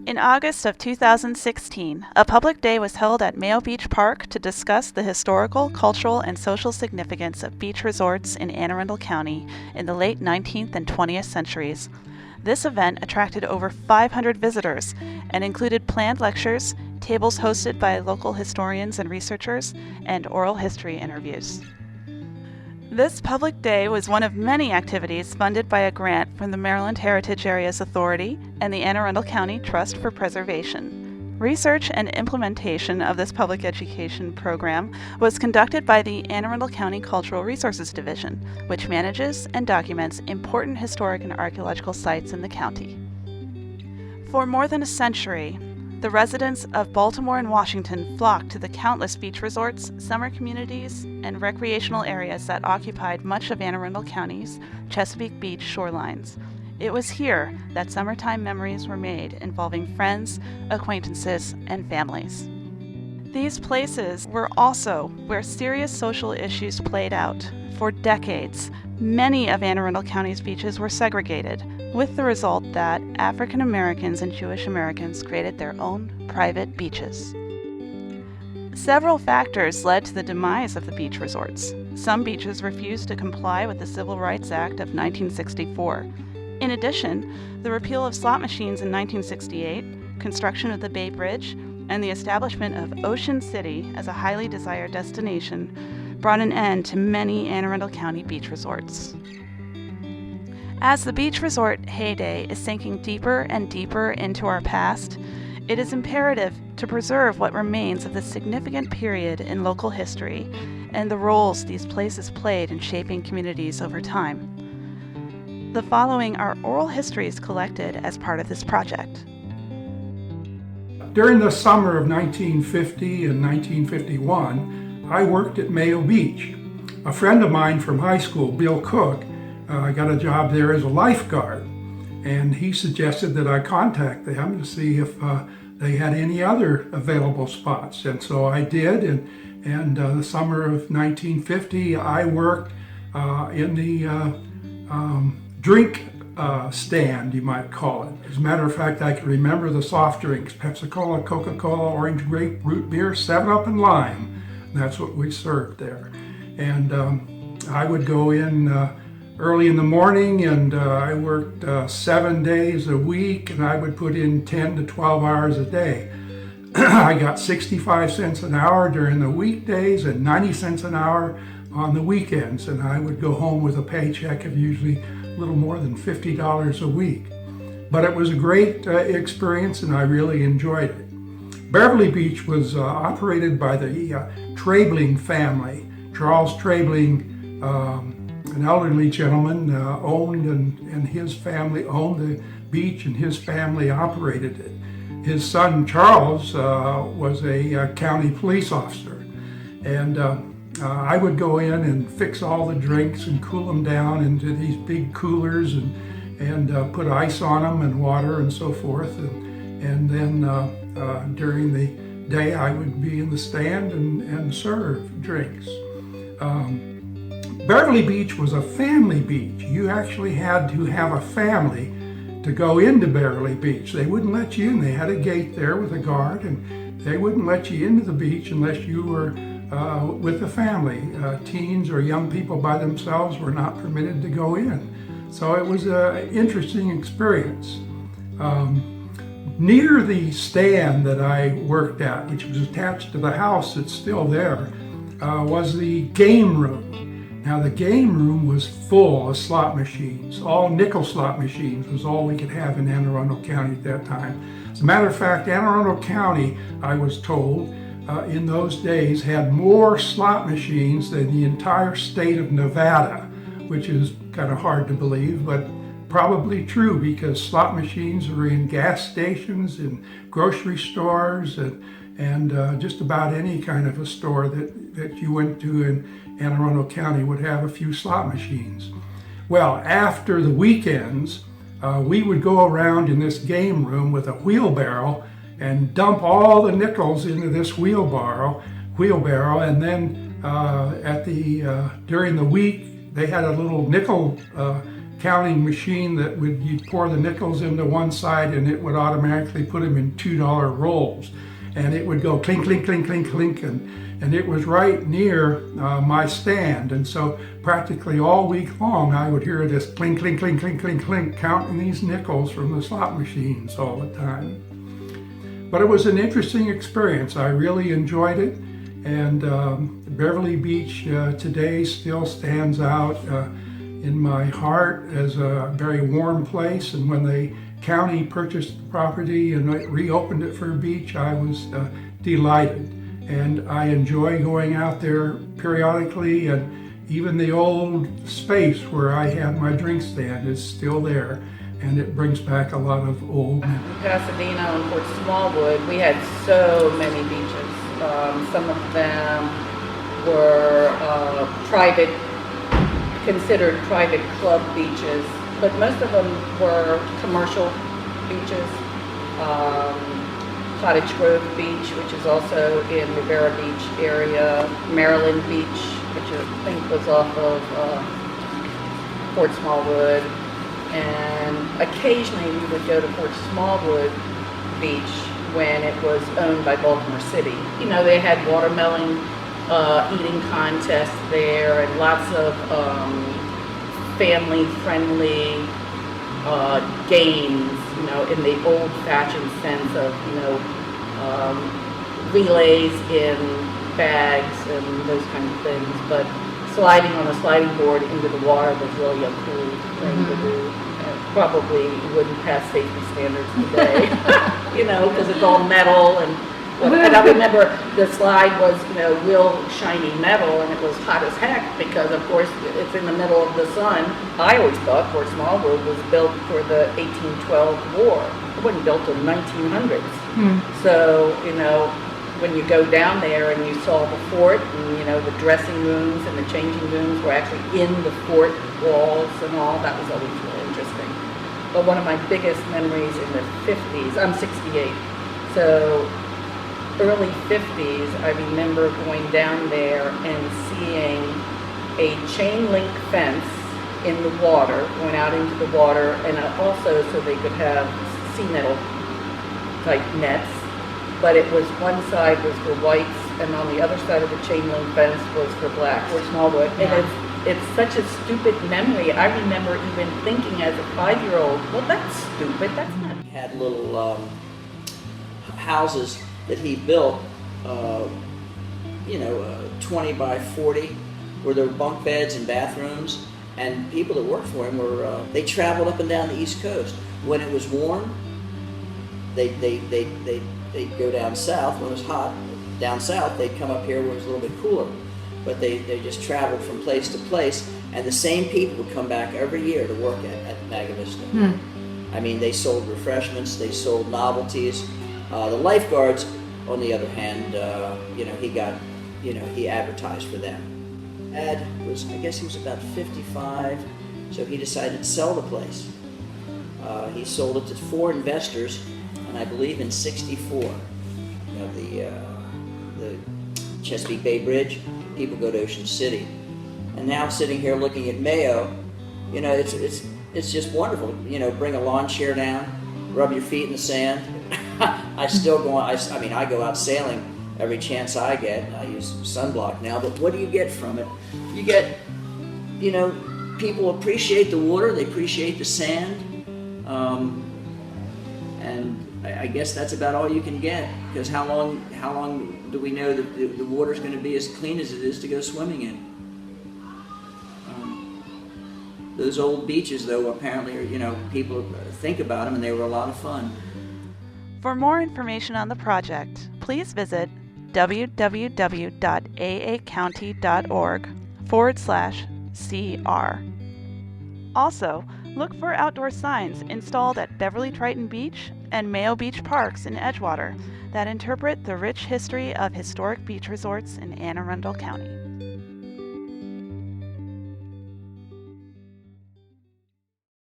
In August of 2016, a public day was held at Mayo Beach Park to discuss the historical, cultural, and social significance of beach resorts in Anne Arundel County in the late 19th and 20th centuries. This event attracted over 500 visitors and included planned lectures, tables hosted by local historians and researchers, and oral history interviews. This public day was one of many activities funded by a grant from the Maryland Heritage Areas Authority and the Anne Arundel County Trust for Preservation. Research and implementation of this public education program was conducted by the Anne Arundel County Cultural Resources Division, which manages and documents important historic and archaeological sites in the county. For more than a century, the residents of Baltimore and Washington flocked to the countless beach resorts, summer communities, and recreational areas that occupied much of Anne Arundel County's Chesapeake Beach shorelines. It was here that summertime memories were made involving friends, acquaintances, and families. These places were also where serious social issues played out. For decades, many of Anne Arundel County's beaches were segregated, with the result that African Americans and Jewish Americans created their own private beaches. Several factors led to the demise of the beach resorts. Some beaches refused to comply with the Civil Rights Act of 1964. In addition, the repeal of slot machines in 1968, construction of the Bay Bridge, and the establishment of Ocean City as a highly desired destination brought an end to many Anne Arundel County beach resorts. As the beach resort heyday is sinking deeper and deeper into our past, it is imperative to preserve what remains of this significant period in local history and the roles these places played in shaping communities over time. The following are oral histories collected as part of this project. During the summer of 1950 and 1951, I worked at Mayo Beach. A friend of mine from high school, Bill Cook, got a job there as a lifeguard, and he suggested that I contact them to see if they had any other available spots. And so I did, and the summer of 1950, I worked in the drink stand, you might call it. As a matter of fact, I can remember the soft drinks: Pepsi-Cola, Coca-Cola, orange grape, root beer, 7-Up, and lime. That's what we served there. And I would go in early in the morning, and I worked 7 days a week, and I would put in 10 to 12 hours a day. I got 65 cents an hour during the weekdays and 90 cents an hour on the weekends, and I would go home with a paycheck of usually a little more than $50 a week. But it was a great experience, and I really enjoyed it. Beverly Beach was operated by the Trabling family. Charles Trabling, an elderly gentleman, owned and his family owned the beach, and his family operated it. His son Charles was a county police officer, and I would go in and fix all the drinks and cool them down into these big coolers and put ice on them and water and so forth. And then during the day, I would be in the stand and serve drinks. Beverly Beach was a family beach. You actually had to have a family to go into Beverly Beach. They wouldn't let you in. They had a gate there with a guard, and they wouldn't let you into the beach unless you were with a family. Teens or young people by themselves were not permitted to go in. So it was an interesting experience. Near the stand that I worked at, which was attached to the house that's still there, was the game room. Now the game room was full of slot machines. All nickel slot machines was all we could have in Anne Arundel County at that time. As a matter of fact, Anne Arundel County, I was told, in those days had more slot machines than the entire state of Nevada, which is kind of hard to believe, but probably true, because slot machines are in gas stations and grocery stores and just about any kind of a store that you went to in Anne Arundel County would have a few slot machines. Well, after the weekends, we would go around in this game room with a wheelbarrow and dump all the nickels into this wheelbarrow, and then during the week they had a little nickel counting machine that you'd pour the nickels into one side and it would automatically put them in $2 rolls. And it would go clink, clink, clink, clink, clink, and it was right near my stand. And so practically all week long, I would hear this clink, clink, clink, clink, clink, clink, counting these nickels from the slot machines all the time. But it was an interesting experience. I really enjoyed it. And Beverly Beach today still stands out in my heart as a very warm place. And when the county purchased the property and reopened it for a beach, I was delighted. And I enjoy going out there periodically, and even the old space where I had my drink stand is still there, and it brings back a lot of old memories. In Pasadena and Fort Smallwood, we had so many beaches. Some of them were considered private club beaches, but most of them were commercial beaches. Cottage Grove Beach, which is also in Rivera Beach area, Maryland Beach, which I think was off of Fort Smallwood, and occasionally we would go to Fort Smallwood Beach when it was owned by Baltimore City. You know, they had watermelon eating contests there and lots of family-friendly games, you know, in the old-fashioned sense of, you know, relays in bags and those kinds of things. But sliding on a sliding board into the water was really a cool thing to do. Probably wouldn't pass safety standards today, you know, because it's all metal and I remember the slide was, you know, real shiny metal, and it was hot as heck because, of course, it's in the middle of the sun. I always thought Fort Smallwood was built for the 1812 war. It wasn't built in the 1900s. So, you know, when you go down there and you saw the fort and, you know, the dressing rooms and the changing rooms were actually in the fort walls and all, that was always really interesting. But one of my biggest memories in the 50s, I'm 68, so early 50s, I remember going down there and seeing a chain link fence in the water, going out into the water, and also so they could have sea nettle type nets. But it was one side was for whites, and on the other side of the chain link fence was for blacks, or Smallwood. And it's such a stupid memory. I remember even thinking as a 5-year-old, well, that's stupid. That's not. Had little houses that he built, 20 by 40, where there were bunk beds and bathrooms, and people that worked for him were, they traveled up and down the East Coast. When it was warm, they'd go down south. When it was hot, down south, they'd come up here where it was a little bit cooler. But they just traveled from place to place, and the same people would come back every year to work at Maga Vista. I mean, they sold refreshments, they sold novelties. The lifeguards, on the other hand, he advertised for them. Ed was, I guess he was about 55, so he decided to sell the place. He sold it to 4 investors, and I believe in '64. You know, the Chesapeake Bay Bridge, people go to Ocean City. And now sitting here looking at Mayo, you know, it's just wonderful. You know, bring a lawn chair down, rub your feet in the sand. I go out sailing every chance I get. I use sunblock now, but what do you get from it? You get, you know, people appreciate the water, they appreciate the sand, and I guess that's about all you can get, because how long do we know that the water's going to be as clean as it is to go swimming in? Those old beaches, though, apparently, you know, people think about them, and they were a lot of fun. For more information on the project, please visit www.aacounty.org/CR. Also, look for outdoor signs installed at Beverly Triton Beach and Mayo Beach Parks in Edgewater that interpret the rich history of historic beach resorts in Anne Arundel County.